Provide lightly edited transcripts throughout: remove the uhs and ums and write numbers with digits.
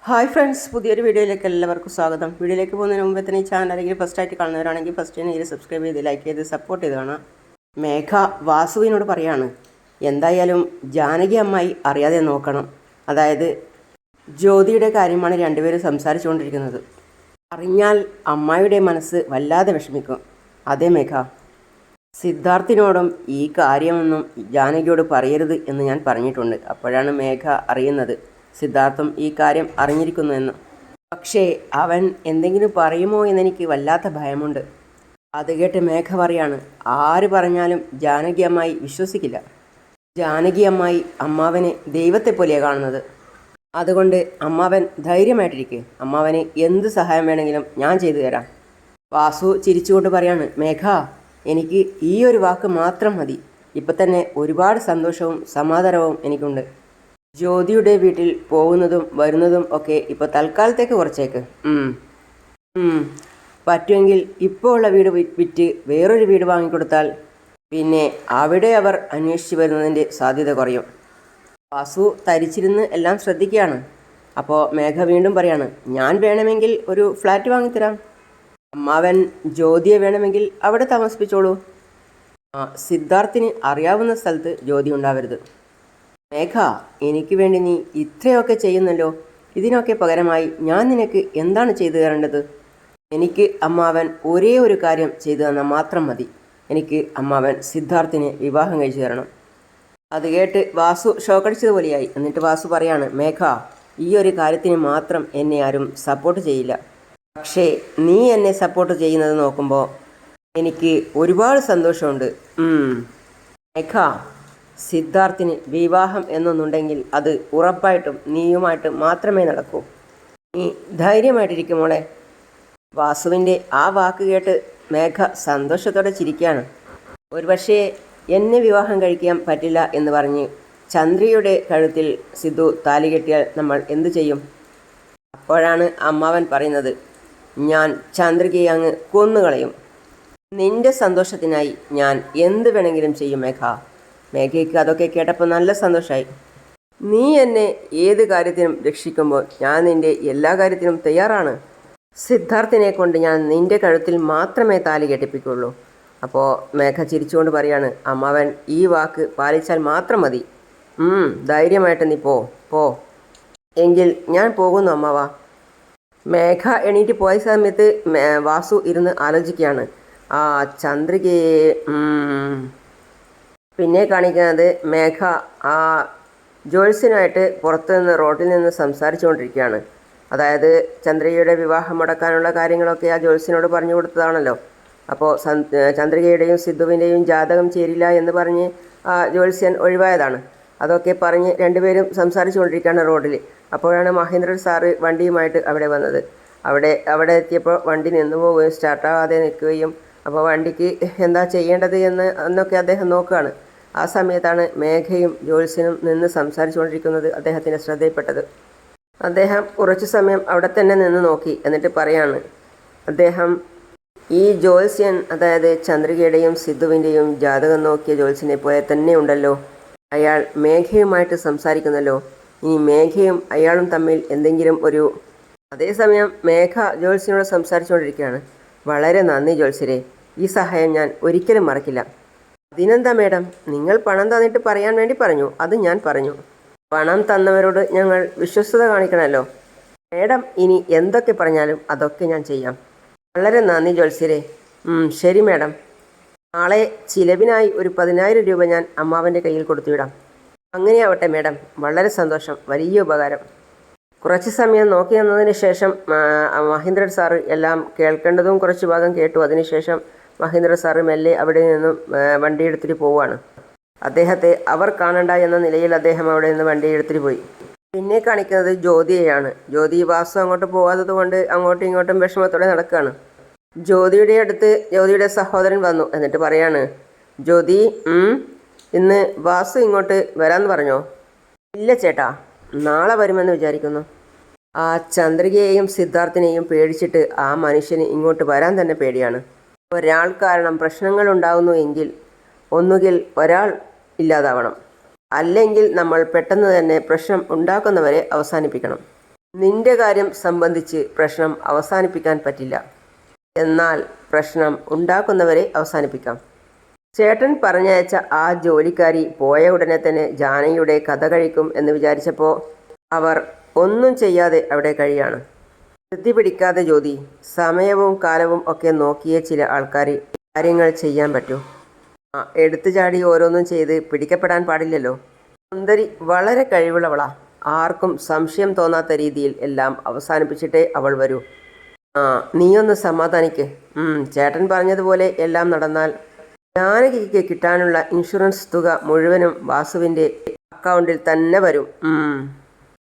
Hi friends, പുതിയൊരു വീഡിയോയിലേക്ക് എല്ലാവർക്കും സ്വാഗതം. വീഡിയോയിലേക്ക് പോകുന്നതിന് മുമ്പ് തന്നെ ഈ ചാനൽ അല്ലെങ്കിൽ ഫസ്റ്റായിട്ട് കാണുന്നവരാണെങ്കിൽ ഫസ്റ്റ് തന്നെ സബ്സ്ക്രൈബ് ചെയ്ത് ലൈക്ക് ചെയ്ത് സപ്പോർട്ട് ചെയ്ത് കാണാം. മേഘ വാസുവിനോട് പറയാണ്, എന്തായാലും ജാനകി അമ്മായി അറിയാതെ നോക്കണം. അതായത് ജ്യോതിയുടെ കാര്യമാണ് രണ്ടുപേരും സംസാരിച്ചുകൊണ്ടിരിക്കുന്നത്. അറിഞ്ഞാൽ അമ്മായിയുടെ മനസ്സ് വല്ലാതെ വിഷമിക്കും. അതേ മേഘ, സിദ്ധാർത്ഥിനോടും ഈ കാര്യമൊന്നും ജാനകിയോട് പറയരുത് എന്ന് ഞാൻ പറഞ്ഞിട്ടുണ്ട്. അപ്പോഴാണ് മേഘ അറിയുന്നത് സിദ്ധാർത്ഥം ഈ കാര്യം അറിഞ്ഞിരിക്കുന്നുവെന്ന്. പക്ഷേ അവൻ എന്തെങ്കിലും പറയുമോ എന്നെനിക്ക് വല്ലാത്ത ഭയമുണ്ട്. അത് കേട്ട് മേഘ പറയാണ്, ആര് പറഞ്ഞാലും ജാനകി അമ്മായി വിശ്വസിക്കില്ല. ജാനകി അമ്മായി അമ്മാവനെ ദൈവത്തെ പോലെയാണ് കാണുന്നത്. അതുകൊണ്ട് അമ്മാവൻ ധൈര്യമായിട്ടിരിക്കുക. അമ്മാവന് എന്ത് സഹായം വേണമെങ്കിലും ഞാൻ ചെയ്തു തരാം. വാസു ചിരിച്ചുകൊണ്ട് പറയാണ്, മേഘ, എനിക്ക് ഈ ഒരു വാക്ക് മാത്രം മതി. ഇപ്പം തന്നെ ഒരുപാട് സന്തോഷവും സമാധാനവും എനിക്കുണ്ട്. ജ്യോതിയുടെ വീട്ടിൽ പോകുന്നതും വരുന്നതും ഒക്കെ ഇപ്പോൾ തൽക്കാലത്തേക്ക് കുറച്ചേക്ക്. പറ്റുമെങ്കിൽ ഇപ്പോൾ ഉള്ള വീട് വിറ്റ് വേറൊരു വീട് വാങ്ങിക്കൊടുത്താൽ പിന്നെ അവിടെ അവർ അന്വേഷിച്ച് വരുന്നതിൻ്റെ സാധ്യത കുറയും. വാസു തരിച്ചിരുന്ന് എല്ലാം ശ്രദ്ധിക്കുകയാണ്. അപ്പോൾ മേഘ വീണ്ടും പറയാണ്, ഞാൻ വേണമെങ്കിൽ ഒരു ഫ്ലാറ്റ് വാങ്ങിത്തരാം. അമ്മാവൻ ജ്യോതിയെ വേണമെങ്കിൽ അവിടെ താമസിപ്പിച്ചോളൂ. സിദ്ധാർത്ഥിന് അറിയാവുന്ന സ്ഥലത്ത് ജ്യോതി ഉണ്ടാവരുത്. മേഘ, എനിക്ക് വേണ്ടി നീ ഇത്രയൊക്കെ ചെയ്യുന്നല്ലോ. ഇതിനൊക്കെ പകരമായി ഞാൻ നിനക്ക് എന്താണ് ചെയ്തു തരേണ്ടത്? എനിക്ക് അമ്മാവൻ ഒരേ ഒരു കാര്യം ചെയ്തു തന്നാൽ മാത്രം മതി. എനിക്ക് അമ്മാവൻ സിദ്ധാർത്ഥിനെ വിവാഹം കഴിച്ചു തരണം. അത് കേട്ട് വാസു ഷോക്കടിച്ചതുപോലെയായി. എന്നിട്ട് വാസു പറയാണ്, മേഘ, ഈ ഒരു കാര്യത്തിന് മാത്രം എന്നെ ആരും സപ്പോർട്ട് ചെയ്യില്ല. പക്ഷേ നീ എന്നെ സപ്പോർട്ട് ചെയ്യുന്നത് നോക്കുമ്പോൾ എനിക്ക് ഒരുപാട് സന്തോഷമുണ്ട്. മേഘ, സിദ്ധാർത്ഥിന് വിവാഹം എന്നൊന്നുണ്ടെങ്കിൽ അത് ഉറപ്പായിട്ടും നീയുമായിട്ട് മാത്രമേ നടക്കൂ. നീ ധൈര്യമായിട്ടിരിക്കും മോളെ. വാസുവിൻ്റെ ആ വാക്ക് കേട്ട് മേഘ സന്തോഷത്തോടെ ചിരിക്കുകയാണ്. ഒരുപക്ഷേ എന്നെ വിവാഹം കഴിക്കാൻ പറ്റില്ല എന്ന് പറഞ്ഞ് ചന്ദ്രിയുടെ കഴുത്തിൽ സിദ്ധു താലി കെട്ടിയാൽ നമ്മൾ എന്തു ചെയ്യും? അപ്പോഴാണ് അമ്മാവൻ പറയുന്നത്, ഞാൻ ചന്ദ്രികയെ അങ്ങ് കൊന്നുകളയും. നിന്റെ സന്തോഷത്തിനായി ഞാൻ എന്ത് വേണമെങ്കിലും ചെയ്യും മേഘ. മേഘയ്ക്ക് അതൊക്കെ കേട്ടപ്പോൾ നല്ല സന്തോഷമായി. നീ എന്നെ ഏത് കാര്യത്തിനും രക്ഷിക്കുമ്പോൾ ഞാൻ നിൻ്റെ എല്ലാ കാര്യത്തിനും തയ്യാറാണ്. സിദ്ധാർത്ഥിനെ കൊണ്ട് ഞാൻ നിൻ്റെ കഴുത്തിൽ മാത്രമേ താലി കെട്ടിപ്പിക്കുള്ളൂ. അപ്പോൾ മേഘ ചിരിച്ചുകൊണ്ട് പറയാണ്, അമ്മാവൻ ഈ വാക്ക് പാലിച്ചാൽ മാത്രം മതി. ധൈര്യമായിട്ട് നീ പോ. എങ്കിൽ ഞാൻ പോകുന്നു അമ്മാവ. മേഘ എണീറ്റ് പോയ സമയത്ത് വാസു ഇരുന്ന് ആലോചിക്കുകയാണ്. ചന്ദ്രികയെ പിന്നെ കാണിക്കുന്നത് മേഘ ജോത്സ്യനായിട്ട് പുറത്തു നിന്ന് റോഡിൽ നിന്ന് സംസാരിച്ചുകൊണ്ടിരിക്കുകയാണ്. അതായത് ചന്ദ്രികയുടെ വിവാഹം മുടക്കാനുള്ള കാര്യങ്ങളൊക്കെ ആ ജോത്സ്യനോട് പറഞ്ഞു കൊടുത്തതാണല്ലോ. അപ്പോൾ ചന്ദ്രികയുടെയും സിദ്ധുവിൻ്റെയും ജാതകം ചേരില്ല എന്ന് പറഞ്ഞ് ജോത്സ്യൻ ഒഴിവായതാണ്. അതൊക്കെ പറഞ്ഞ് രണ്ടുപേരും സംസാരിച്ചുകൊണ്ടിരിക്കുകയാണ് റോഡിൽ. അപ്പോഴാണ് മഹേന്ദ്രൻ സാറ് വണ്ടിയുമായിട്ട് അവിടെ വന്നത്. അവിടെ എത്തിയപ്പോൾ വണ്ടി നിന്നു പോവുകയും സ്റ്റാർട്ടാകാതെ നിൽക്കുകയും അപ്പോൾ വണ്ടിക്ക് എന്താ ചെയ്യേണ്ടത് എന്നൊക്കെ അദ്ദേഹം നോക്കുകയാണ്. ആ സമയത്താണ് മേഘയും ജോത്സ്യനും നിന്ന് സംസാരിച്ചുകൊണ്ടിരിക്കുന്നത് അദ്ദേഹത്തിൻ്റെ ശ്രദ്ധയിൽപ്പെട്ടത്. അദ്ദേഹം കുറച്ചു സമയം അവിടെ തന്നെ നിന്ന് നോക്കി. എന്നിട്ട് പറയാണ്, അദ്ദേഹം ഈ ജോത്സ്യൻ, അതായത് ചന്ദ്രികയുടെയും സിദ്ധുവിൻ്റെയും ജാതകം നോക്കിയ ജോത്സ്യനെ പോലെ തന്നെ ഉണ്ടല്ലോ. അയാൾ മേഘയുമായിട്ട് സംസാരിക്കുന്നല്ലോ. ഇനി മേഘയും അയാളും തമ്മിൽ എന്തെങ്കിലും അതേസമയം മേഘ ജോത്സ്യനോട് സംസാരിച്ചുകൊണ്ടിരിക്കുകയാണ്. വളരെ നന്ദി ജോത്സ്യരെ, ഈ സഹായം ഞാൻ ഒരിക്കലും മറക്കില്ല. അതിനെന്താ മേഡം, നിങ്ങൾ പണം തന്നിട്ട് പറയാൻ വേണ്ടി പറഞ്ഞു, അത് ഞാൻ പറഞ്ഞു. പണം തന്നവരോട് ഞങ്ങൾ വിശ്വസ്തത കാണിക്കണമല്ലോ. മേഡം ഇനി എന്തൊക്കെ പറഞ്ഞാലും അതൊക്കെ ഞാൻ ചെയ്യാം. വളരെ നന്ദി ജോത്സ്യരെ. ശരി മേഡം, നാളെ ചിലവിനായി ഒരു 10,000 രൂപ ഞാൻ അമ്മാവൻ്റെ കയ്യിൽ കൊടുത്തുവിടാം. അങ്ങനെയാവട്ടെ മേഡം, വളരെ സന്തോഷം, വലിയ ഉപകാരം. കുറച്ച് സമയം നോക്കി നിന്നതിന് ശേഷം മഹേന്ദ്രൻ സാറ് എല്ലാം കേൾക്കേണ്ടതും കുറച്ച് ഭാഗം കേട്ടു. അതിനുശേഷം മഹേന്ദ്രൻ സാറ് മെല്ലെ അവിടെ നിന്നും വണ്ടി എടുത്തിട്ട് പോവുകയാണ്. അദ്ദേഹത്തെ അവർ കാണണ്ട എന്ന നിലയിൽ അദ്ദേഹം അവിടെ നിന്ന് വണ്ടി എടുത്തിട്ട് പോയി. പിന്നെ കാണിക്കുന്നത് ജ്യോതിയെയാണ്. ജ്യോതി വാസു അങ്ങോട്ട് പോകാത്തത് കൊണ്ട് അങ്ങോട്ടും ഇങ്ങോട്ടും വിഷമത്തോടെ നടക്കുകയാണ്. ജ്യോതിയുടെ അടുത്ത് ജ്യോതിയുടെ സഹോദരൻ വന്നു. എന്നിട്ട് പറയാണ്, ജ്യോതി, ഇന്ന് വാസു ഇങ്ങോട്ട് വരാമെന്ന് പറഞ്ഞോ? ഇല്ല ചേട്ടാ, നാളെ വരുമെന്ന് വിചാരിക്കുന്നു. ആ ചന്ദ്രികയെയും സിദ്ധാർത്ഥിനെയും പേടിച്ചിട്ട് ആ മനുഷ്യന് ഇങ്ങോട്ട് വരാൻ തന്നെ പേടിയാണ്. ഒരാൾ കാരണം പ്രശ്നങ്ങൾ ഉണ്ടാകുന്നു എങ്കിൽ ഒന്നുകിൽ ഒരാൾ ഇല്ലാതാവണം, അല്ലെങ്കിൽ നമ്മൾ പെട്ടെന്ന് തന്നെ പ്രശ്നം ഉണ്ടാക്കുന്നവരെ അവസാനിപ്പിക്കണം. നിന്റെ കാര്യം സംബന്ധിച്ച് പ്രശ്നം അവസാനിപ്പിക്കാൻ പറ്റില്ല. എന്നാൽ പ്രശ്നം ഉണ്ടാക്കുന്നവരെ അവസാനിപ്പിക്കാം. ചേട്ടൻ പറഞ്ഞയച്ച ആ ജോലിക്കാരി പോയ ഉടനെ തന്നെ ജാനകിയുടെ കഥ കഴിക്കും എന്ന് വിചാരിച്ചപ്പോൾ അവർ ഒന്നും ചെയ്യാതെ അവിടെ കഴിയാണ്. ധൃതി പിടിക്കാതെ ജ്യോതി, സമയവും കാലവും ഒക്കെ നോക്കിയേ ചില ആൾക്കാർ കാര്യങ്ങൾ ചെയ്യാൻ പറ്റൂ. എടുത്തു ചാടി ഓരോന്നും ചെയ്ത് പിടിക്കപ്പെടാൻ പാടില്ലല്ലോ. സുന്ദരി വളരെ കഴിവുള്ളവളാ. ആർക്കും സംശയം തോന്നാത്ത രീതിയിൽ എല്ലാം അവസാനിപ്പിച്ചിട്ടേ അവൾ വരൂ. നീയൊന്ന് സമാധാനിക്ക്. ചേട്ടൻ പറഞ്ഞതുപോലെ എല്ലാം നടന്നാൽ ജാനകിക്ക് കിട്ടാനുള്ള ഇൻഷുറൻസ് തുക മുഴുവനും വാസുവിൻ്റെ അക്കൗണ്ടിൽ തന്നെ വരും.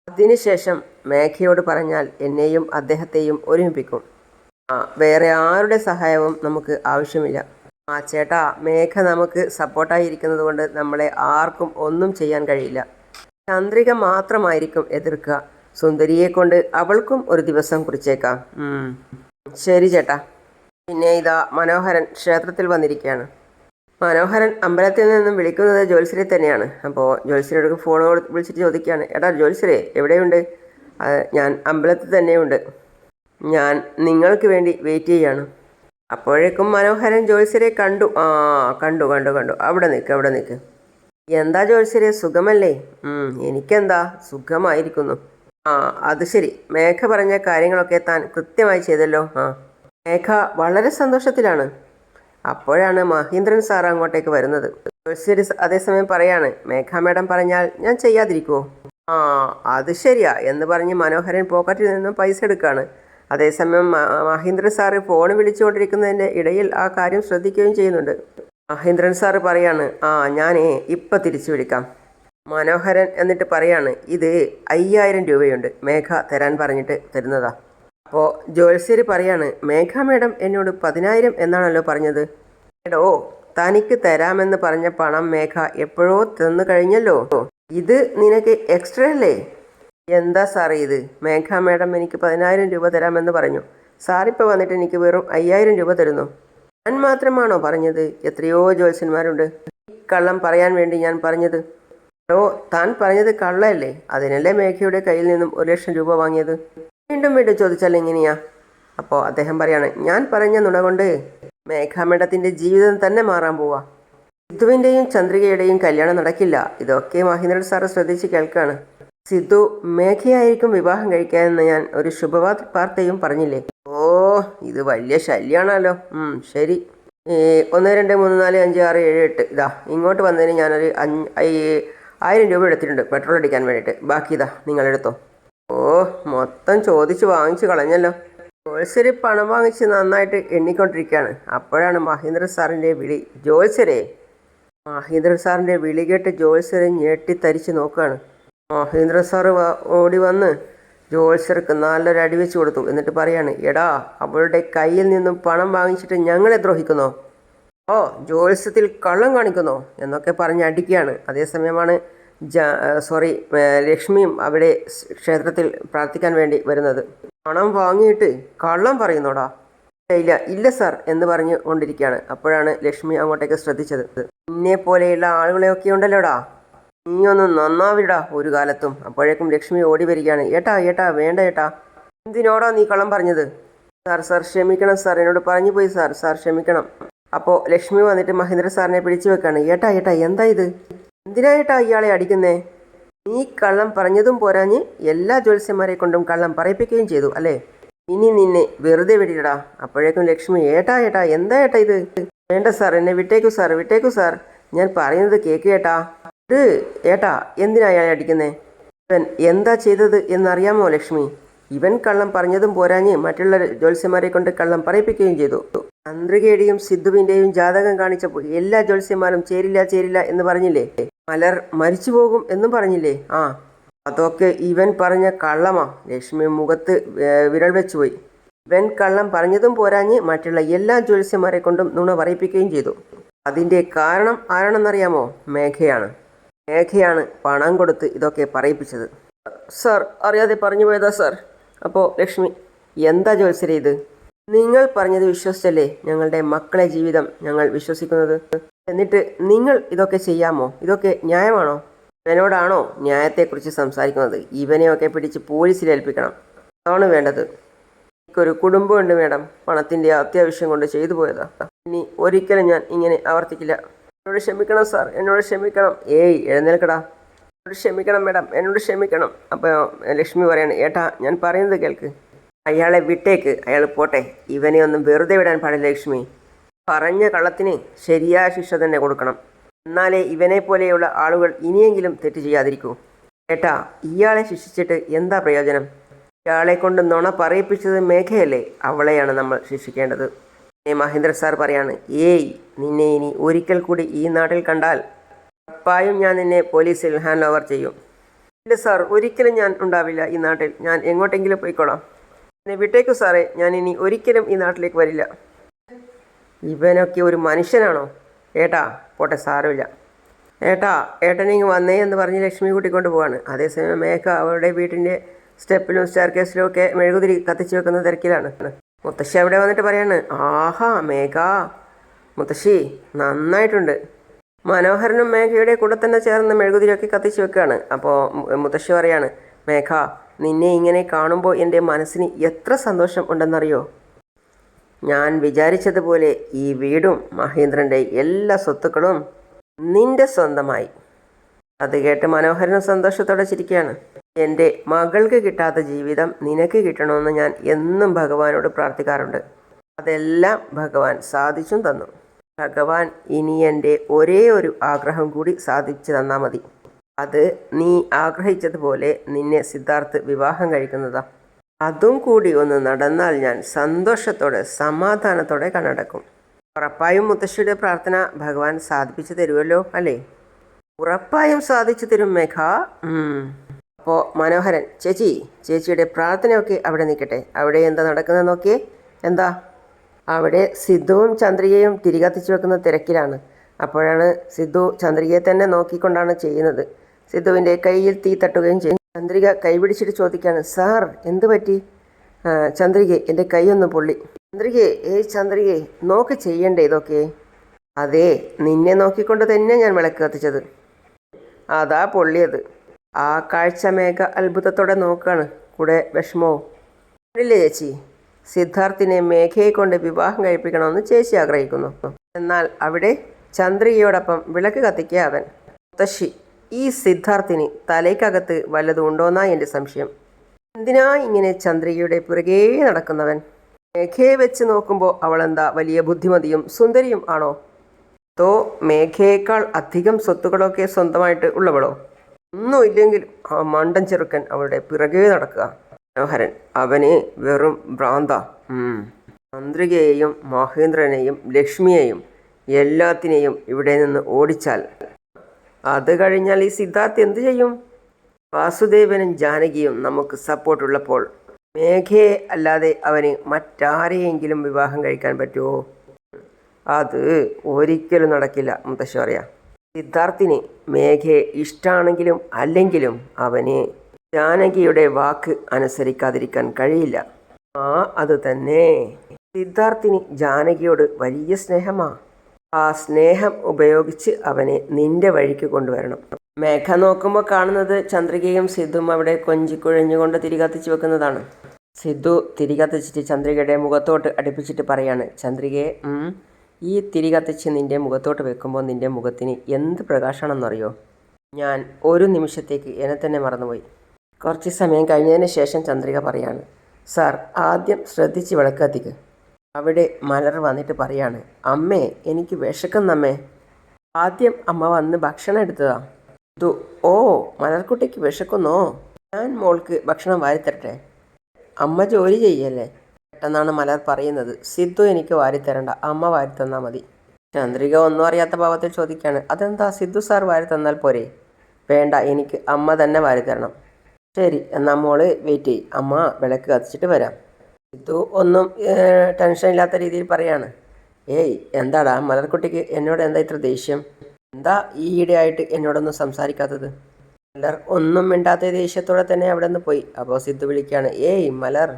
അതിനുശേഷം മേഘയോട് പറഞ്ഞാൽ എന്നെയും അദ്ദേഹത്തെയും ഒരുമിപ്പിക്കും. വേറെ ആരുടെ സഹായവും നമുക്ക് ആവശ്യമില്ല. ചേട്ടാ, മേഘ നമുക്ക് സപ്പോർട്ടായിരിക്കുന്നത് കൊണ്ട് നമ്മളെ ആർക്കും ഒന്നും ചെയ്യാൻ കഴിയില്ല. ചന്ദ്രിക മാത്രമായിരിക്കും എതിർക്കുക. സുന്ദരിയെ കൊണ്ട് അവൾക്കും ഒരു ദിവസം കുറിച്ചേക്കാം. ശരി ചേട്ടാ. പിന്നെ ഇതാ മനോഹരൻ ക്ഷേത്രത്തിൽ വന്നിരിക്കുകയാണ്. മനോഹരൻ അമ്പലത്തിൽ നിന്നും വിളിക്കുന്നത് ജ്യോത്സ്യരെ തന്നെയാണ്. അപ്പോൾ ജ്യോത്സ്യരോട് ഫോൺ വിളിച്ചിട്ട് ചോദിക്കുകയാണ്, എടാ ജ്യോത്സ്യരെ എവിടെയുണ്ട്? ഞാൻ അമ്പലത്തിൽ തന്നെയുണ്ട്. ഞാൻ നിങ്ങൾക്ക് വേണ്ടി വെയിറ്റ് ചെയ്യാണ്. അപ്പോഴേക്കും മനോഹരൻ ജ്യോത്സ്യരെ കണ്ടു. കണ്ടു. അവിടെ നിൽക്ക്. എന്താ ജ്യോത്സ്യരെ, സുഖമല്ലേ? എനിക്കെന്താ, സുഖമായിരിക്കുന്നു. അത് ശരി. മേഘ പറഞ്ഞ കാര്യങ്ങളൊക്കെ താൻ കൃത്യമായി ചെയ്തല്ലോ. മേഘ വളരെ സന്തോഷത്തിലാണ്. അപ്പോഴാണ് മഹീന്ദ്രൻ സാർ അങ്ങോട്ടേക്ക് വരുന്നത്. ജ്യോത്സ്യര് അതേസമയം പറയാണ്, മേഘ മേഡം പറഞ്ഞാൽ ഞാൻ ചെയ്യാതിരിക്കുമോ? അത് ശരിയാ എന്ന് പറഞ്ഞ് മനോഹരൻ പോക്കറ്റിൽ നിന്നും പൈസ എടുക്കുകയാണ്. അതേസമയം മഹീന്ദ്രൻ സാറ് ഫോൺ വിളിച്ചുകൊണ്ടിരിക്കുന്നതിൻ്റെ ഇടയിൽ ആ കാര്യം ശ്രദ്ധിക്കുകയും ചെയ്യുന്നുണ്ട്. മഹീന്ദ്രൻ സാറ് പറയാണ്, ഞാൻ ഇപ്പം തിരിച്ചു വിളിക്കാം. മനോഹരൻ എന്നിട്ട് പറയാണ്, ഇത് 5000 രൂപയുണ്ട്, മേഘ തരാൻ പറഞ്ഞിട്ട് തരുന്നതാ. അപ്പോൾ ജ്യോത്സ്യര് പറയാണ്, മേഘ മേഡം എന്നോട് 10000 എന്നാണല്ലോ പറഞ്ഞത്. എടോ, തനിക്ക് തരാമെന്ന് പറഞ്ഞ പണം മേഘ എപ്പോഴോ തന്നു കഴിഞ്ഞല്ലോ. ഇത് നിനക്ക് എക്സ്ട്രാ അല്ലേ? എന്താ സാറേ ഇത്? മേഘ മേഡം എനിക്ക് 10000 രൂപ തരാമെന്ന് പറഞ്ഞു. സാറിപ്പോൾ വന്നിട്ട് എനിക്ക് വെറും 5000 രൂപ തരുന്നു. ഞാൻ മാത്രമാണോ പറഞ്ഞത്? എത്രയോ ജ്യോത്സ്യന്മാരുണ്ട്. കള്ളം പറയാൻ വേണ്ടി ഞാൻ പറഞ്ഞത്. താൻ പറഞ്ഞത് കള്ളല്ലേ? അതിനല്ലേ മേഘയുടെ കയ്യിൽ നിന്നും 1,00,000 രൂപ വാങ്ങിയത്? വീണ്ടും ചോദിച്ചാൽ എങ്ങനെയാ? അപ്പോൾ അദ്ദേഹം പറയാണ്, ഞാൻ പറഞ്ഞ നുണ കൊണ്ട് മേഘ മേഡത്തിൻ്റെ ജീവിതം തന്നെ മാറാൻ പോവാ. സിദ്ധുവിൻ്റെയും ചന്ദ്രികയുടെയും കല്യാണം നടക്കില്ല. ഇതൊക്കെ മഹീന്ദ്രൻ സാറ് ശ്രദ്ധിച്ച് കേൾക്കാണ്. സിദ്ധു മേഘയായിരിക്കും വിവാഹം കഴിക്കാമെന്ന് ഞാൻ ഒരു ശുഭവാർത്തയും പറഞ്ഞില്ലേ? ഇത് വലിയ ശല്യമാണല്ലോ. ശരി, 1 2 3 4 5 6 7 8 ഇതാ ഇങ്ങോട്ട് വന്നതിന് ഞാനൊരു 1000 രൂപ എടുത്തിട്ടുണ്ട് പെട്രോൾ അടിക്കാൻ വേണ്ടിയിട്ട്. ബാക്കി ഇതാ നിങ്ങളെടുത്തോ. മൊത്തം ചോദിച്ച് വാങ്ങിച്ചു കളഞ്ഞല്ലോ. ജ്യോത്സ്യര് പണം വാങ്ങിച്ച് നന്നായിട്ട് എണ്ണിക്കൊണ്ടിരിക്കുകയാണ്. അപ്പോഴാണ് മഹീന്ദ്രൻ സാറിൻ്റെ വിളി. ജ്യോത്സ്യരെ! മഹീന്ദ്രൻ സാറിൻ്റെ വിളി കേട്ട് ജ്യോത്സ്യരെ ഞെട്ടിത്തരിച്ച് നോക്കുകയാണ്. മഹീന്ദ്രൻ സാറ് ഓടി വന്ന് ജ്യോത്സ്യർക്ക് നല്ലൊരു അടി വെച്ച് കൊടുത്തു. എന്നിട്ട് പറയാണ്, എടാ, അവളുടെ കയ്യിൽ നിന്നും പണം വാങ്ങിച്ചിട്ട് ഞങ്ങളെ ദ്രോഹിക്കുന്നോ? ജ്യോത്സ്യത്തിൽ കള്ളം കാണിക്കുന്നോ എന്നൊക്കെ പറഞ്ഞ് അടിക്കുകയാണ്. അതേസമയമാണ് ലക്ഷ്മിയും അവിടെ ക്ഷേത്രത്തിൽ പ്രാർത്ഥിക്കാൻ വേണ്ടി വരുന്നത്. പണം വാങ്ങിയിട്ട് കള്ളം പറയുന്നോടാ? ഇല്ല സാർ എന്ന് പറഞ്ഞു കൊണ്ടിരിക്കുകയാണ്. അപ്പോഴാണ് ലക്ഷ്മി അങ്ങോട്ടേക്ക് ശ്രദ്ധിച്ചത്. നിന്നെ പോലെയുള്ള ആളുകളെയൊക്കെ ഉണ്ടല്ലോടാ, നീ ഒന്ന് നന്നാവിടാ ഒരു കാലത്തും. അപ്പോഴേക്കും ലക്ഷ്മി ഓടി വരികയാണ്. ഏട്ടാ വേണ്ട ഏട്ടാ, എന്തിനോടാ നീ കള്ളം പറഞ്ഞത്? സാർ ക്ഷമിക്കണം സാർ, എന്നോട് പറഞ്ഞു പോയി സാർ ക്ഷമിക്കണം. അപ്പോൾ ലക്ഷ്മി വന്നിട്ട് മഹേന്ദ്ര സാറിനെ പിടിച്ചു വെക്കാണ്. ഏട്ടാ എന്താ ഇത്? എന്തിനാ ഏട്ടാ ഇയാളെ അടിക്കുന്നേ? നീ കള്ളം പറഞ്ഞതും പോരാഞ്ഞ് എല്ലാ ജ്യോത്സ്യന്മാരെ കൊണ്ടും കള്ളം പറയിപ്പിക്കുകയും ചെയ്തു അല്ലേ? ഇനി നിന്നെ വെറുതെ വിടില്ലടാ. അപ്പോഴേക്കും ലക്ഷ്മി, ഏട്ടാ എന്താ ഏട്ടാ ഇത്? വേണ്ട സാർ, എന്നെ വിട്ടേക്കു സാർ, ഞാൻ പറയുന്നത് കേക്ക് ഏട്ടാ. ഏട്ടാ, എന്തിനാ അയാളെ അടിക്കുന്നേ? ഇവൻ എന്താ ചെയ്തത് എന്നറിയാമോ ലക്ഷ്മി? ഇവൻ കള്ളം പറഞ്ഞതും പോരാഞ്ഞ് മറ്റുള്ള ജ്യോത്സ്യന്മാരെ കൊണ്ട് കള്ളം പറയിപ്പിക്കുകയും ചെയ്തു. ചന്ദ്രികയുടെയും സിദ്ധുവിൻ്റെയും ജാതകം കാണിച്ചപ്പോൾ എല്ലാ ജ്യോത്സ്യന്മാരും ചേരില്ല എന്ന് പറഞ്ഞില്ലേ? മലർ മരിച്ചു പോകും എന്നും പറഞ്ഞില്ലേ? അതൊക്കെ ഇവൻ പറഞ്ഞ കള്ളമാ. ലക്ഷ്മി മുഖത്ത് വിരൽ വെച്ചുപോയി. ഇവൻ കള്ളം പറഞ്ഞതും പോരാഞ്ഞ് മറ്റുള്ള എല്ലാ ജ്യോത്സ്യന്മാരെ കൊണ്ടും നുണ പറയിപ്പിക്കുകയും ചെയ്തു. അതിൻ്റെ കാരണം ആരാണെന്നറിയാമോ? മേഘയാണ് പണം കൊടുത്ത് ഇതൊക്കെ പറയിപ്പിച്ചത്. സാർ, അറിയാതെ പറഞ്ഞു പോയതാ സാർ. അപ്പോൾ ലക്ഷ്മി, എന്താ ജ്യോത്സ്യരെ ഇത്? നിങ്ങൾ പറഞ്ഞത് വിശ്വസിച്ചല്ലേ ഞങ്ങളുടെ മക്കളെ ജീവിതം ഞങ്ങൾ വിശ്വസിക്കുന്നത്? എന്നിട്ട് നിങ്ങൾ ഇതൊക്കെ ചെയ്യാമോ? ഇതൊക്കെ ന്യായമാണോ? ഇവനോടാണോ ന്യായത്തെക്കുറിച്ച് സംസാരിക്കുന്നത്? ഇവനെയൊക്കെ പിടിച്ച് പോലീസിൽ ഏൽപ്പിക്കണം. അതാണ് വേണ്ടത്. എനിക്കൊരു കുടുംബമുണ്ട് മേഡം. പണത്തിൻ്റെ അത്യാവശ്യം കൊണ്ട് ചെയ്തു പോയതാ. ഇനി ഒരിക്കലും ഞാൻ ഇങ്ങനെ ആവർത്തിക്കില്ല. എന്നോട് ക്ഷമിക്കണം സാർ, എന്നോട് ക്ഷമിക്കണം. ഏയ് എഴുന്നേൽക്കടാ. എന്നോട് ക്ഷമിക്കണം മേഡം, എന്നോട് ക്ഷമിക്കണം. അപ്പോൾ ലക്ഷ്മി പറയാണ്, ഏട്ടാ ഞാൻ പറയുന്നത് കേൾക്ക്. അയാളെ വിട്ടേക്ക്, അയാൾ പോട്ടെ. ഇവനെ ഒന്നും വെറുതെ വിടാൻ പാടില്ല ലക്ഷ്മി. പറഞ്ഞ കള്ളത്തിന് ശരിയായ ശിക്ഷ തന്നെ കൊടുക്കണം. എന്നാലേ ഇവനെ പോലെയുള്ള ആളുകൾ ഇനിയെങ്കിലും തെറ്റ് ചെയ്യാതിരിക്കൂ. ഏട്ടാ, ഇയാളെ ശിക്ഷിച്ചിട്ട് എന്താ പ്രയോജനം? ഇയാളെ കൊണ്ട് നുണ പറയിപ്പിച്ചത് മേഘയല്ലേ? അവളെയാണ് നമ്മൾ ശിക്ഷിക്കേണ്ടത്. മഹേന്ദ്ര സാർ പറയാണ്, ഏയ് നിന്നെ ഇനി ഒരിക്കൽ കൂടി ഈ നാട്ടിൽ കണ്ടാൽ ഉറപ്പായും ഞാൻ നിന്നെ പോലീസിൽ ഹാൻഡ് ഓവർ ചെയ്യും. ഇല്ല സാർ, ഒരിക്കലും ഞാൻ ഉണ്ടാവില്ല ഈ നാട്ടിൽ. ഞാൻ എങ്ങോട്ടെങ്കിലും പോയിക്കോളാം. എന്നെ വിട്ടേക്കു സാറേ, ഞാൻ ഇനി ഒരിക്കലും ഈ നാട്ടിലേക്ക് വരില്ല. ഇവനൊക്കെ ഒരു മനുഷ്യനാണോ? ഏട്ടാ പോട്ടെ, സാരമില്ല. ഏട്ടാ, ഏട്ടനിങ്ങ് വന്നേ എന്ന് പറഞ്ഞ് ലക്ഷ്മി കൂട്ടിക്കൊണ്ട് പോവാണ്. അതേസമയം മേഘ അവളുടെ വീട്ടിൻ്റെ സ്റ്റെപ്പിലും സ്റ്റെയർ കേസിലും ഒക്കെ മെഴുകുതിരി കത്തിച്ചു വെക്കുന്ന തിരക്കിലാണ്. മുത്തശ്ശി അവിടെ വന്നിട്ട് പറയാണ്, ആഹാ മേഘ, മുത്തശ്ശി നന്നായിട്ടുണ്ട്. മനോഹരനും മേഘയുടെ കൂടെ തന്നെ ചേർന്ന് മെഴുകുതിരിയൊക്കെ കത്തിച്ചു വെക്കുകയാണ്. അപ്പോൾ മുത്തശ്ശി പറയാണ്, മേഘ, നിന്നെ ഇങ്ങനെ കാണുമ്പോൾ എൻ്റെ മനസ്സിന് എത്ര സന്തോഷം ഉണ്ടെന്നറിയോ? ഞാൻ വിചാരിച്ചതുപോലെ ഈ വീടും മഹേന്ദ്രൻ്റെ എല്ലാ സ്വത്തുക്കളും നിന്റെ സ്വന്തമായി. അത് കേട്ട് മനോഹരനും സന്തോഷത്തോടെ ചിരിക്കുകയാണ്. എൻ്റെ മകൾക്ക് കിട്ടാത്ത ജീവിതം നിനക്ക് കിട്ടണമെന്ന് ഞാൻ എന്നും ഭഗവാനോട് പ്രാർത്ഥിക്കാറുണ്ട്. അതെല്ലാം ഭഗവാൻ സാധിച്ചും തന്നു. ഭഗവാൻ ഇനി എൻ്റെ ഒരേ ഒരു ആഗ്രഹം കൂടി സാധിച്ചു തന്നാൽ മതി. അത് നീ ആഗ്രഹിച്ചതുപോലെ നിന്നെ സിദ്ധാർത്ഥ് വിവാഹം കഴിക്കുന്നതാ. അതും കൂടി ഒന്ന് നടന്നാൽ ഞാൻ സന്തോഷത്തോടെ സമാധാനത്തോടെ കണ്ണടക്കും. ഉറപ്പായും മുത്തശ്ശിയുടെ പ്രാർത്ഥന ഭഗവാൻ സാധിപ്പിച്ചു തരുമല്ലോ അല്ലേ? ഉറപ്പായും സാധിച്ചു തരും മേഘ. അപ്പോൾ മനോഹരൻ, ചേച്ചിയുടെ പ്രാർത്ഥനയൊക്കെ അവിടെ നിൽക്കട്ടെ. അവിടെ എന്താ നടക്കുന്നത് നോക്കിയേ. എന്താ അവിടെ സിദ്ധുവും ചന്ദ്രികയും തിരികത്തിച്ചു വെക്കുന്ന തിരക്കിലാണ്. അപ്പോഴാണ് സിദ്ധു ചന്ദ്രികയെ തന്നെ നോക്കിക്കൊണ്ടാണ് ചെയ്യുന്നത്. സിദ്ധുവിൻ്റെ കയ്യിൽ തീ തട്ടുകയും ചെയ്യും. ചന്ദ്രിക കൈപിടിച്ചിട്ട് ചോദിക്കുകയാണ്, സാർ എന്ത് പറ്റി? ചന്ദ്രികെ, എൻ്റെ കൈയൊന്ന് പൊള്ളി. ചന്ദ്രികെ നോക്കി ചെയ്യണ്ടേ ഇതൊക്കെ? അതെ, നിന്നെ നോക്കിക്കൊണ്ട് തന്നെ ഞാൻ വിളക്ക് കത്തിച്ചത്. അതാ പൊള്ളിയത്. ആ കാഴ്ച മേഘ അത്ഭുതത്തോടെ നോക്കുകയാണ്, കൂടെ വിഷമവും. ഇല്ലേ ചേച്ചി, സിദ്ധാർത്ഥിനെ മേഘയെ കൊണ്ട് വിവാഹം കഴിപ്പിക്കണമെന്ന് ചേച്ചി ആഗ്രഹിക്കുന്നു. എന്നാൽ അവിടെ ചന്ദ്രികയോടൊപ്പം വിളക്ക് കത്തിക്കുക അവൻ. മുത്തശ്ശി, ഈ സിദ്ധാർത്ഥിന് തലയ്ക്കകത്ത് വല്ലതും ഉണ്ടോന്നാ എൻ്റെ സംശയം. എന്തിനാ ഇങ്ങനെ ചന്ദ്രികയുടെ പുറകേ നടക്കുന്നവൻ? മേഘയെ വെച്ച് നോക്കുമ്പോൾ അവളെന്താ വലിയ ബുദ്ധിമതിയും സുന്ദരിയും ആണോ? അതോ മേഘയേക്കാൾ അധികം സ്വത്തുക്കളൊക്കെ സ്വന്തമായിട്ട് ഉള്ളവളോ? ഒന്നും ഇല്ലെങ്കിലും ആ മണ്ടൻ ചെറുക്കൻ അവളുടെ പിറകെ നടക്കുക. മനോഹരൻ, അവന് വെറും ഭ്രാന്ത. ചന്ദ്രികയെയും മഹേന്ദ്രനെയും ലക്ഷ്മിയെയും എല്ലാത്തിനെയും ഇവിടെ നിന്ന് ഓടിച്ചാൽ അത് കഴിഞ്ഞാൽ ഈ സിദ്ധാർത്ഥ് എന്തു ചെയ്യും? വാസുദേവനും ജാനകിയും നമുക്ക് സപ്പോർട്ടുള്ളപ്പോൾ മേഘയെ അല്ലാതെ അവന് മറ്റാരെയെങ്കിലും വിവാഹം കഴിക്കാൻ പറ്റുമോ? അത് ഒരിക്കലും നടക്കില്ല മുത്തശ്ശി പറയാം. സിദ്ധാർത്ഥിന് മേഘയെ ഇഷ്ടമാണെങ്കിലും അല്ലെങ്കിലും അവന് ജാനകിയുടെ വാക്ക് അനുസരിക്കാതിരിക്കാൻ കഴിയില്ല. അത് തന്നെ. സിദ്ധാർത്ഥിന് ജാനകിയോട് വലിയ സ്നേഹമാണ്. ആ സ്നേഹം ഉപയോഗിച്ച് അവനെ നിന്റെ വഴിക്ക് കൊണ്ടുവരണം. മേഘ നോക്കുമ്പോൾ കാണുന്നത് ചന്ദ്രികയും സിദ്ധുവും അവിടെ കൊഞ്ചിക്കുഴഞ്ഞുകൊണ്ട് തിരികത്തിച്ച് വെക്കുന്നതാണ്. സിദ്ധു തിരികത്തിച്ചിട്ട് ചന്ദ്രികയുടെ മുഖത്തോട്ട് അടുപ്പിച്ചിട്ട് പറയാണ്, ചന്ദ്രികയെ, ഈ തിരികത്തിച്ച് നിന്റെ മുഖത്തോട്ട് വെക്കുമ്പോൾ നിന്റെ മുഖത്തിന് എന്ത് പ്രകാശമാണെന്നറിയോ? ഞാൻ ഒരു നിമിഷത്തേക്ക് എന്നെ തന്നെ മറന്നുപോയി. കുറച്ച് സമയം കഴിഞ്ഞതിന് ശേഷം ചന്ദ്രിക പറയാണ്, സാർ ആദ്യം ശ്രദ്ധിച്ച് വിളക്ക് കത്തിക്ക്. അവിടെ മലർ വന്നിട്ട് പറയാണ്, അമ്മേ എനിക്ക് വിശക്കുന്നമ്മേ. ആദ്യം അമ്മ വന്ന് ഭക്ഷണം എടുത്തതാ. ഓ, മലർക്കുട്ടിക്ക് വിശക്കുന്നോ? ഞാൻ മോൾക്ക് ഭക്ഷണം വാരിത്തരട്ടെ. അമ്മ ജോലി ചെയ്യല്ലേ? പെട്ടെന്നാണ് മലർ പറയുന്നത്, സിദ്ധു എനിക്ക് വാരിത്തരണ്ട, അമ്മ വാരിത്തന്നാൽ മതി. ചന്ദ്രിക ഒന്നും അറിയാത്ത ഭാവത്തിൽ ചോദിക്കുകയാണ്, അതെന്താ സിദ്ധു സാർ വാരിത്തന്നാൽ പോരെ? വേണ്ട, എനിക്ക് അമ്മ തന്നെ വാരിത്തരണം. ശരി, എന്നാൽ മോള് വെയിറ്റ് ചെയ്യ്, അമ്മ വിളക്ക് കത്തിച്ചിട്ട് വരാം. സിദ്ധു ഒന്നും ടെൻഷനില്ലാത്ത രീതിയിൽ പറയാണ്, ഏയ് എന്താടാ മലർക്കുട്ടിക്ക് എന്നോട് എന്താ ഇത്ര ദേഷ്യം? എന്താ ഈയിടെയായിട്ട് എന്നോടൊന്നും സംസാരിക്കാത്തത്? മലർ ഒന്നും മിണ്ടാത്ത ദേഷ്യത്തോടെ തന്നെ അവിടെ നിന്ന് പോയി. അപ്പോൾ സിദ്ധു വിളിക്കുകയാണ്, ഏയ് മലർ,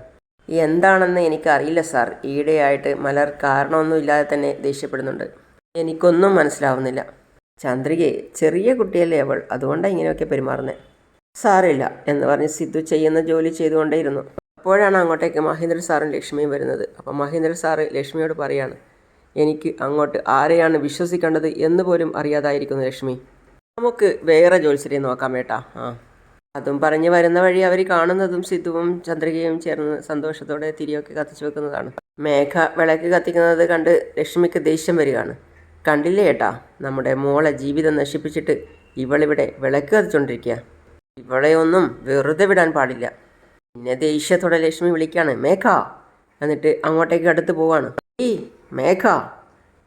എന്താണെന്ന് എനിക്കറിയില്ല സാർ. ഈയിടെയായിട്ട് മലർ കാരണമൊന്നും ഇല്ലാതെ തന്നെ ദേഷ്യപ്പെടുന്നുണ്ട്. എനിക്കൊന്നും മനസ്സിലാവുന്നില്ല. ചന്ദ്രികയെ ചെറിയ കുട്ടിയല്ലേ അവൾ, അതുകൊണ്ടാണ് ഇങ്ങനെയൊക്കെ പെരുമാറുന്നത്. സാരമില്ല എന്ന് പറഞ്ഞ് സിദ്ധു ചെയ്യുന്ന ജോലി ചെയ്തുകൊണ്ടേയിരുന്നു. അപ്പോഴാണ് അങ്ങോട്ടേക്ക് മഹേന്ദ്രൻ സാറും ലക്ഷ്മിയും വരുന്നത്. അപ്പം മഹേന്ദ്രൻ സാറ് ലക്ഷ്മിയോട് പറയാണ്, എനിക്ക് അങ്ങോട്ട് ആരെയാണ് വിശ്വസിക്കേണ്ടത് എന്ന് പോലും അറിയാതായിരിക്കുന്നു ലക്ഷ്മി. നമുക്ക് വേറെ ജ്യോത്സ്യരെ നോക്കാം ഏട്ടാ. അതും പറഞ്ഞ് വരുന്ന വഴി അവർ കാണുന്നതും സിദ്ധുവും ചന്ദ്രികയും ചേർന്ന് സന്തോഷത്തോടെ തിരിയൊക്കെ കത്തിച്ചു വെക്കുന്നതാണ്. മേഘ വിളക്ക് കത്തിക്കുന്നത് കണ്ട് ലക്ഷ്മിക്ക് ദേഷ്യം വരികയാണ്. കണ്ടില്ലേ ഏട്ടാ, നമ്മുടെ മോളെ ജീവിതം നശിപ്പിച്ചിട്ട് ഇവളിവിടെ വിളക്ക് കത്തിച്ചുകൊണ്ടിരിക്കുക. ഇവളെ ഒന്നും വെറുതെ വിടാൻ പാടില്ല. പിന്നെ ദേഷ്യത്തോടെ ലക്ഷ്മി വിളിക്കുകയാണ്, മേഘ. എന്നിട്ട് അങ്ങോട്ടേക്ക് അടുത്ത് പോവാണ്. മേഘ.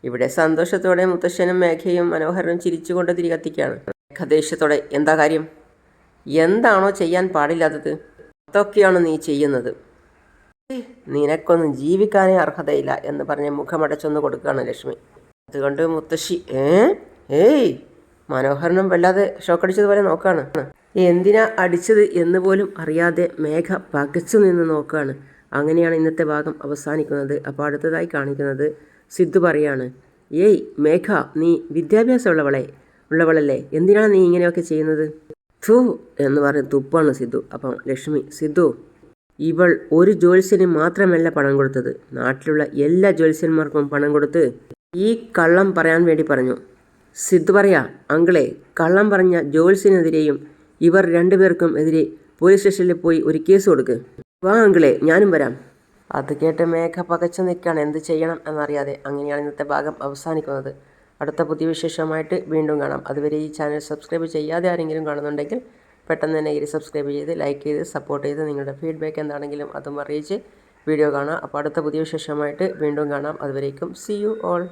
ഇവിടെ സന്തോഷത്തോടെ മുത്തശ്ശനും മേഘയും മനോഹരനും ചിരിച്ചുകൊണ്ട് തിരി കത്തിക്കുകയാണ്. മേഘ ദേഷ്യത്തോടെ, എന്താ കാര്യം? എന്താണോ ചെയ്യാൻ പാടില്ലാത്തത് അതൊക്കെയാണ് നീ ചെയ്യുന്നത്. നിനക്കൊന്നും ജീവിക്കാനേ അർഹതയില്ല എന്ന് പറഞ്ഞ് മുഖമടച്ചൊന്ന് കൊടുക്കുകയാണ് ലക്ഷ്മി. അതുകൊണ്ട് മുത്തശ്ശി ഏയ് മനോഹരനും വല്ലാതെ ഷോക്കടിച്ചതുപോലെ നോക്കുകയാണ്. എന്തിനാ അടിച്ചത് എന്ന് പോലും അറിയാതെ മേഘ പകച്ചു നിന്ന് നോക്കുകയാണ്. അങ്ങനെയാണ് ഇന്നത്തെ ഭാഗം അവസാനിക്കുന്നത്. അപ്പോൾ അടുത്തതായി കാണിക്കുന്നത് സിദ്ധു പറയാണ്, ഏയ് മേഘ, നീ വിദ്യാഭ്യാസമുള്ളവളല്ലേ, എന്തിനാണ് നീ ഇങ്ങനെയൊക്കെ ചെയ്യുന്നത്? ഥൂ എന്ന് പറഞ്ഞ് തുപ്പാണ് സിദ്ധു. അപ്പം ലക്ഷ്മി, സിദ്ധു, ഇവൾ ഒരു ജ്യോത്സ്യന് മാത്രമല്ല പണം കൊടുത്തത്, നാട്ടിലുള്ള എല്ലാ ജ്യോത്സ്യന്മാർക്കും പണം കൊടുത്ത് ഈ കള്ളം പറയാൻ വേണ്ടി പറഞ്ഞു. സിദ്ധു പറയാ, അങ്കിളെ, കള്ളം പറഞ്ഞ ജ്യോത്സ്യനെതിരെയും ഇവർ രണ്ടുപേർക്കും എതിരെ പോലീസ് സ്റ്റേഷനിൽ പോയി ഒരു കേസ് കൊടുക്ക്. വാ അങ്കിളെ, ഞാനും വരാം. അത് കേട്ട് മേഘ പകച്ചു നിൽക്കുകയാണ്, എന്ത് ചെയ്യണം എന്നറിയാതെ. അങ്ങനെയാണ് ഇന്നത്തെ ഭാഗം അവസാനിക്കുന്നത്. അടുത്ത പുതിയ വിശേഷമായിട്ട് വീണ്ടും കാണാം. അതുവരെ ഈ ചാനൽ സബ്സ്ക്രൈബ് ചെയ്യാതെ ആരെങ്കിലും കാണുന്നുണ്ടെങ്കിൽ പെട്ടെന്ന് തന്നെ ഈ സബ്സ്ക്രൈബ് ചെയ്ത് ലൈക്ക് ചെയ്ത് സപ്പോർട്ട് ചെയ്ത് നിങ്ങളുടെ ഫീഡ്ബാക്ക് എന്താണെങ്കിലും അതും അറിയിച്ച് വീഡിയോ കാണാം. അപ്പോൾ അടുത്ത പുതിയ വിശേഷമായിട്ട് വീണ്ടും കാണാം. അതുവരേക്കും സീ യു ഓൾ.